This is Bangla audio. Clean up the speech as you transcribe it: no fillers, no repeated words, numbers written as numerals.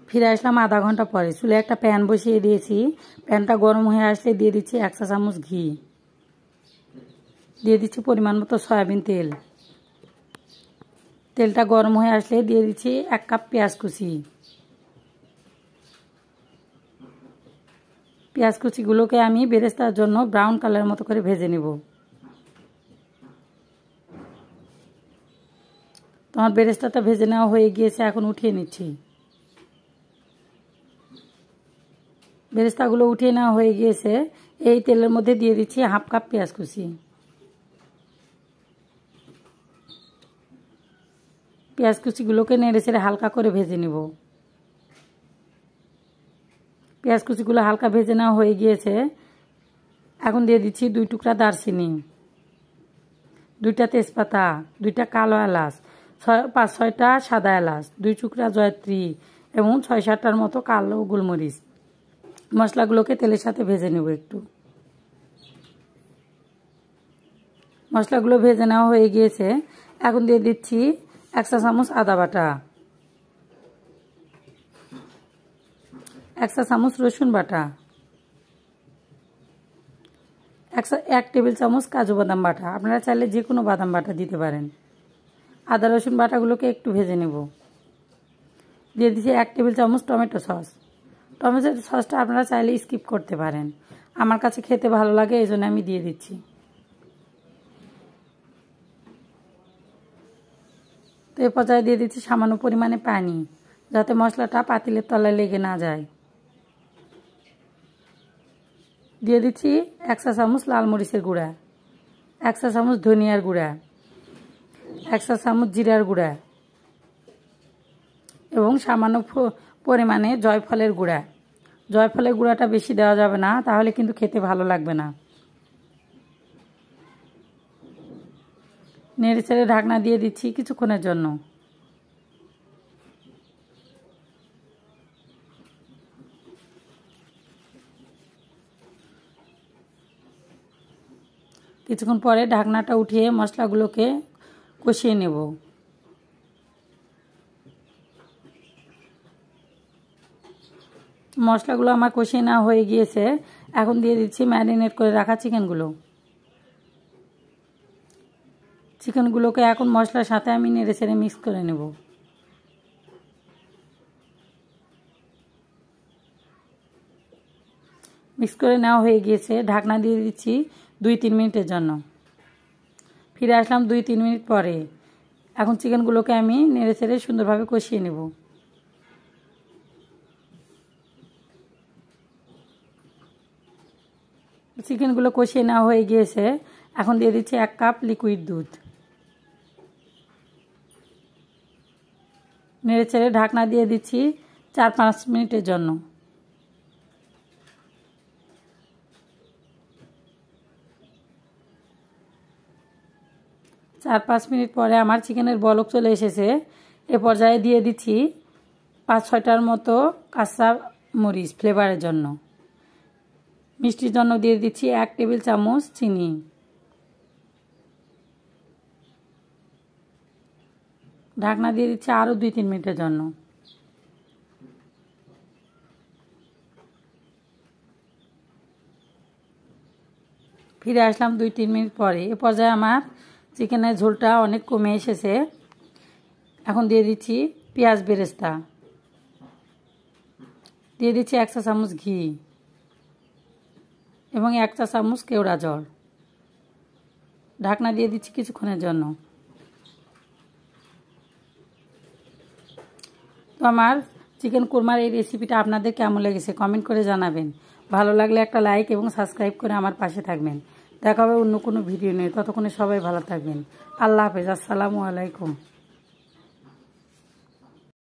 ফিরে আসলাম আধা ঘন্টা পরে। চুলে একটা প্যান বসিয়ে দিয়েছি। প্যানটা গরম হয়ে আসলে দিয়ে দিচ্ছি 1 চা চামচ ঘি, দিয়ে দিচ্ছি পরিমাণ মতো সয়াবিন তেল। তেলটা গরম হয়ে আসলে দিয়ে দিচ্ছি 1 কাপ পেঁয়াজ কুচি। পেঁয়াজ কুচিগুলোকে আমি বেরেস্তার জন্য ব্রাউন কালার মতো করে ভেজে নেব। তোমার বেরেস্তাটা ভেজে নেওয়া হয়ে গিয়েছে, এখন উঠিয়ে নিচ্ছি। বেরেস্তাগুলো উঠিয়ে নেওয়া হয়ে গিয়েছে। এই তেলের মধ্যে দিয়ে দিচ্ছি 1/2 কাপ পেঁয়াজ কুচি। পেঁয়াজ কুচিগুলোকে নেড়ে চেড়ে হালকা করে ভেজে নেব। পেঁয়াজ কুচিগুলো হালকা ভেজে নেওয়া হয়ে গিয়েছে। এখন দিয়ে দিচ্ছি 2 টুকরা দারচিনি, 2টা তেজপাতা, 2টা কালো এলাচ, 5-6টা সাদা এলাচ, 2 টুকরা জয়ত্রী এবং 6-7টার মতো কালো গোলমরিচ। মশলাগুলোকে তেলের সাথে ভেজে নেব একটু। মশলাগুলো ভেজে নেওয়া হয়ে গিয়েছে। এখন দিয়ে দিচ্ছি 1 চা চামচ আদা বাটা, 1 চা চামচ রসুন বাটা, 1 টেবিল চামচ কাজু বাদাম বাটা। আপনারা চাইলে যে কোনো বাদাম বাটা দিতে পারেন। আদা রসুন বাটাগুলোকে একটু ভেজে নেব। দিয়ে দিচ্ছি 1 টেবিল চামচ টমেটো সস। টমেটো সসটা আপনারা চাইলে স্কিপ করতে পারেন, আমার কাছে খেতে ভালো লাগে, এই জন্য আমি দিয়ে দিচ্ছি। তো এ পর্যায়ে দিয়ে দিচ্ছি সামান্য পরিমাণে পানি, যাতে মশলাটা পাতিলের তলায় লেগে না যায়। দিয়ে দিচ্ছি 1 চা চামচ লাল মরিচের গুঁড়া, 1 চা চামচ ধনিয়ার গুঁড়া, 1 চা চামচ জিরার গুঁড়া এবং সামান্য পরিমাণে জয়ফলের গুঁড়া। জয়ফলের গুঁড়াটা বেশি দেওয়া যাবে না, তাহলে কিন্তু খেতে ভালো লাগবে না। নেড়ে চেড়ে ঢাকনা দিয়ে দিচ্ছি কিছুক্ষণের জন্য। কিছুক্ষণ পরে ঢাকনাটা উঠিয়ে মশলাগুলোকে কষিয়ে নেব। মশলাগুলো আমার কষিয়ে নেওয়া হয়ে গিয়েছে। এখন দিয়ে দিচ্ছি ম্যারিনেট করে রাখা চিকেনগুলো। চিকেনগুলোকে এখন মশলার সাথে আমি নেড়ে চেড়ে মিক্স করে নেব। মিক্স করে নেওয়া হয়ে গিয়েছে। ঢাকনা দিয়ে দিচ্ছি 2-3 মিনিটের জন্য। ফিরে আসলাম 2-3 মিনিট পরে। এখন চিকেনগুলোকে আমি নেড়ে চেড়ে সুন্দরভাবে কষিয়ে নেব। চিকেনগুলো কষিয়ে নেওয়া হয়ে গিয়েছে। এখন দিয়ে দিচ্ছি 1 কাপ লিকুইড দুধ। নেড়ে চেড়ে ঢাকনা দিয়ে দিচ্ছি 4-5 মিনিটের জন্য। চার 5 মিনিট পরে আমার চিকেনের বলক চলে এসেছে। এ পর্যায়ে দিয়ে দিচ্ছি 5-6টার মতো কাঁচা মরিচ ফ্লেভারের জন্য। মিষ্টির জন্য দিয়ে দিচ্ছি 1 টেবিল চামচ চিনি। ঢাকনা দিয়ে দিচ্ছি আরও 2-3 মিনিটের জন্য। ফিরে আসলাম 2-3 মিনিট পরে। এ পর্যায়ে আমার চিকেনের ঝোলটা অনেক কমে এসেছে। এখন দিয়ে দিচ্ছি পেঁয়াজ বেরেস্তা, দিয়ে দিচ্ছি 1 চা চামচ ঘি এবং 1 চা চামচ কেওড়া জল। ঢাকনা দিয়ে দিচ্ছি কিছুক্ষণের জন্য। তো আমার চিকেন কোরমার এই রেসিপিটা আপনাদের কেমন লেগেছে কমেন্ট করে জানাবেন। ভালো লাগলে একটা লাইক এবং সাবস্ক্রাইব করে আমার পাশে থাকবেন। দেখা হবে অন্য কোনো ভিডিও নিয়ে। ততক্ষণে সবাই ভালো থাকবেন। আল্লাহ হাফেজ। আসসালামু আলাইকুম।